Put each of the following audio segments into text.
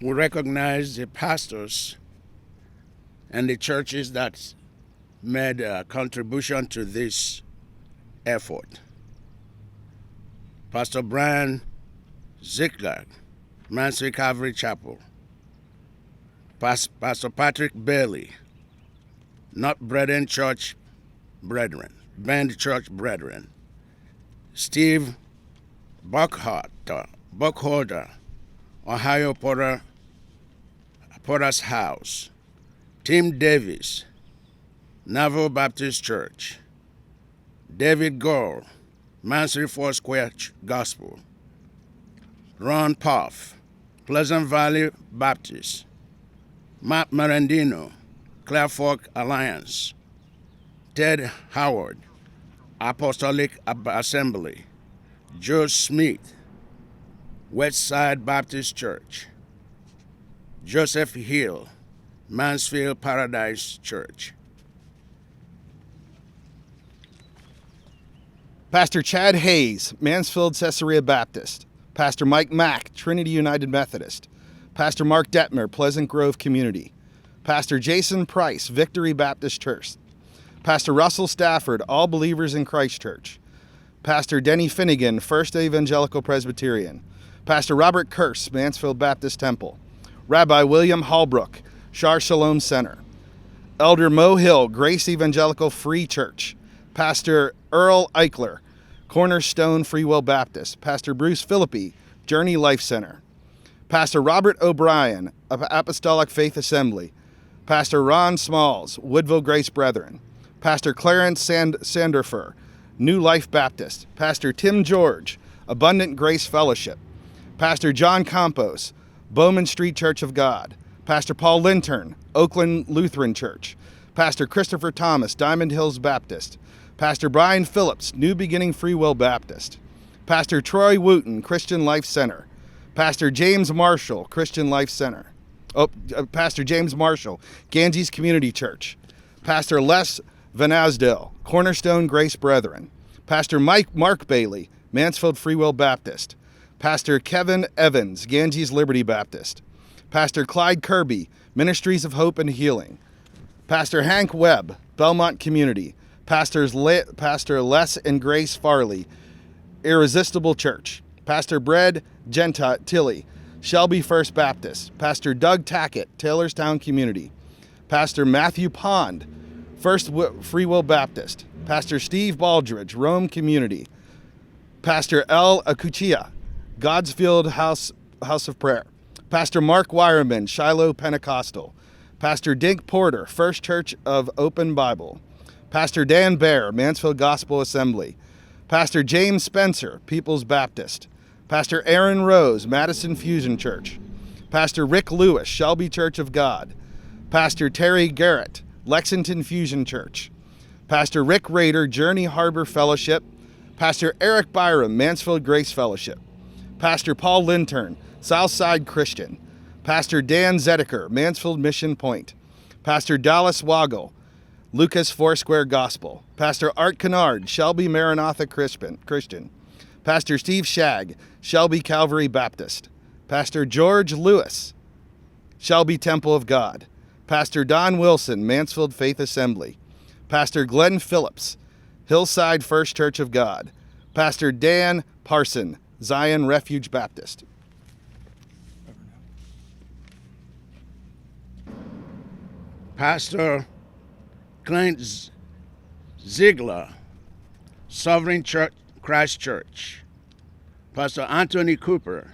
We recognize the pastors and the churches that made a contribution to this effort. Pastor Brian Ziegler, Mansfield Calvary Chapel. Pastor Patrick Bailey, Not Brethren Church Brethren, Bend Church Brethren. Steve Buckholder, Ohio Potter's House. Tim Davis, Naval Baptist Church. David Gore, Mansfield Foursquare Gospel. Ron Poff, Pleasant Valley Baptist. Matt Marandino, Clear Fork Alliance. Ted Howard, Apostolic Assembly. Joe Smith, Westside Baptist Church. Joseph Hill, Mansfield Paradise Church. Pastor Chad Hayes, Mansfield Caesarea Baptist. Pastor Mike Mack, Trinity United Methodist. Pastor Mark Detmer, Pleasant Grove Community. Pastor Jason Price, Victory Baptist Church. Pastor Russell Stafford, All Believers in Christ Church. Pastor Denny Finnegan, First Evangelical Presbyterian. Pastor Robert Curse, Mansfield Baptist Temple. Rabbi William Hallbrook, Shar Shalom Center. Elder Mo Hill, Grace Evangelical Free Church. Pastor Earl Eichler, Cornerstone Free Will Baptist. Pastor Bruce Philippi, Journey Life Center. Pastor Robert O'Brien, Apostolic Faith Assembly. Pastor Ron Smalls, Woodville Grace Brethren. Pastor Clarence Sanderfer, New Life Baptist. Pastor Tim George, Abundant Grace Fellowship. Pastor John Campos, Bowman Street Church of God. Pastor Paul Lintern, Oakland Lutheran Church. Pastor Christopher Thomas, Diamond Hills Baptist. Pastor Brian Phillips, New Beginning Free Will Baptist. Pastor Troy Wooten, Christian Life Center. Pastor James Marshall, Christian Life Center. Pastor James Marshall, Ganges Community Church. Pastor Les Van Asdale, Cornerstone Grace Brethren. Pastor Mark Bailey, Mansfield Free Will Baptist. Pastor Kevin Evans, Ganges Liberty Baptist. Pastor Clyde Kirby, Ministries of Hope and Healing. Pastor Hank Webb, Belmont Community. Pastor Les and Grace Farley, Irresistible Church. Pastor Brad Tilly, Shelby First Baptist. Pastor Doug Tackett, Taylorstown Community. Pastor Matthew Pond, First Free Will Baptist. Pastor Steve Baldridge, Rome Community. Pastor L. Akuchia, Godsfield House of Prayer. Pastor Mark Wireman, Shiloh Pentecostal. Pastor Dink Porter, First Church of Open Bible. Pastor Dan Baer, Mansfield Gospel Assembly. Pastor James Spencer, People's Baptist. Pastor Aaron Rose, Madison Fusion Church. Pastor Rick Lewis, Shelby Church of God. Pastor Terry Garrett, Lexington Fusion Church. Pastor Rick Rader, Journey Harbor Fellowship. Pastor Eric Byram, Mansfield Grace Fellowship. Pastor Paul Lintern, Southside Christian. Pastor Dan Zedeker, Mansfield Mission Point. Pastor Dallas Waggle, Lucas Foursquare Gospel. Pastor Art Kennard, Shelby Maranatha Christian. Pastor Steve Shagg, Shelby Calvary Baptist. Pastor George Lewis, Shelby Temple of God. Pastor Don Wilson, Mansfield Faith Assembly. Pastor Glenn Phillips, Hillside First Church of God. Pastor Dan Parson, Zion Refuge Baptist. Pastor Clint Ziegler, Sovereign Church, Christ Church. Pastor Anthony Cooper,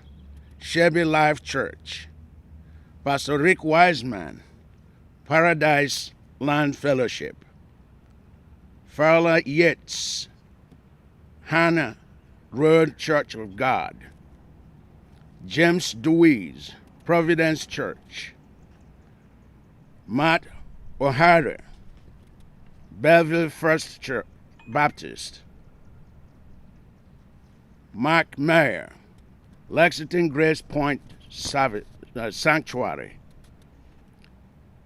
Shelby Life Church. Pastor Rick Wiseman, Paradise Land Fellowship. Fowler Yates, Hannah Road Church of God. James Deweese, Providence Church. Matt O'Hara, Belleville First Church Baptist. Mark Mayer, Lexington Grace Point Sanctuary.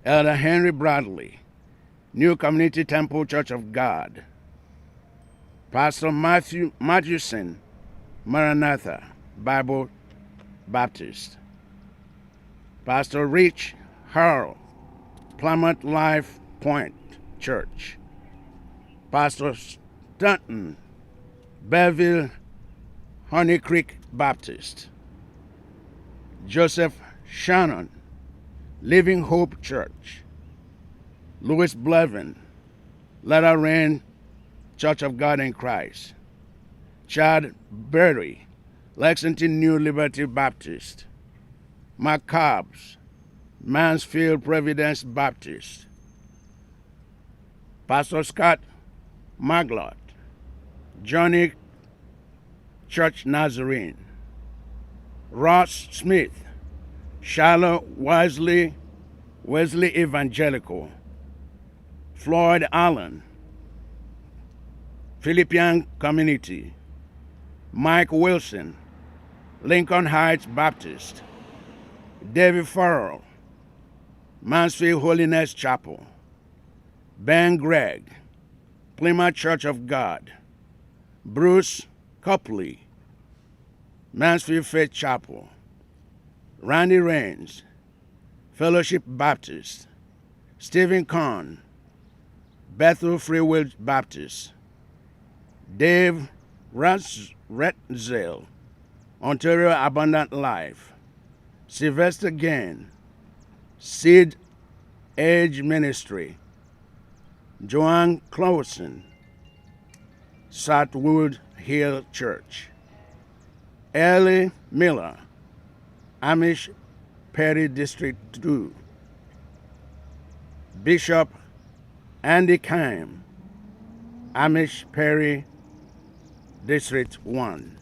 Elder Henry Bradley, New Community Temple Church of God. Pastor Matthewson, Maranatha Bible Baptist. Pastor Rich Harrell, Plymouth Life Point Church. Pastor Stanton, Belleville, Honey Creek Baptist. Joseph Shannon, Living Hope Church. Louis Blevin, Latter Rain Church of God in Christ. Chad Berry, Lexington New Liberty Baptist. Mark Cobbs, Mansfield Providence Baptist. Pastor Scott Maglot, Johnny Church Nazarene. Ross Smith, Shiloh Wesley Evangelical. Floyd Allen, Philippian Community. Mike Wilson, Lincoln Heights Baptist. David Farrell, Mansfield Holiness Chapel. Ben Gregg, Plymouth Church of God. Bruce Copley, Mansfield Faith Chapel. Randy Rains, Fellowship Baptist. Stephen Kahn, Bethel Free Will Baptist. Dave Retzel, Ontario Abundant Life. Sylvester Gain, Seed Age Ministry. Joanne Clausen, Southwood Hill Church. Ellie Miller, Amish Perry District 2. Bishop Andy Kime, Amish Perry District 1.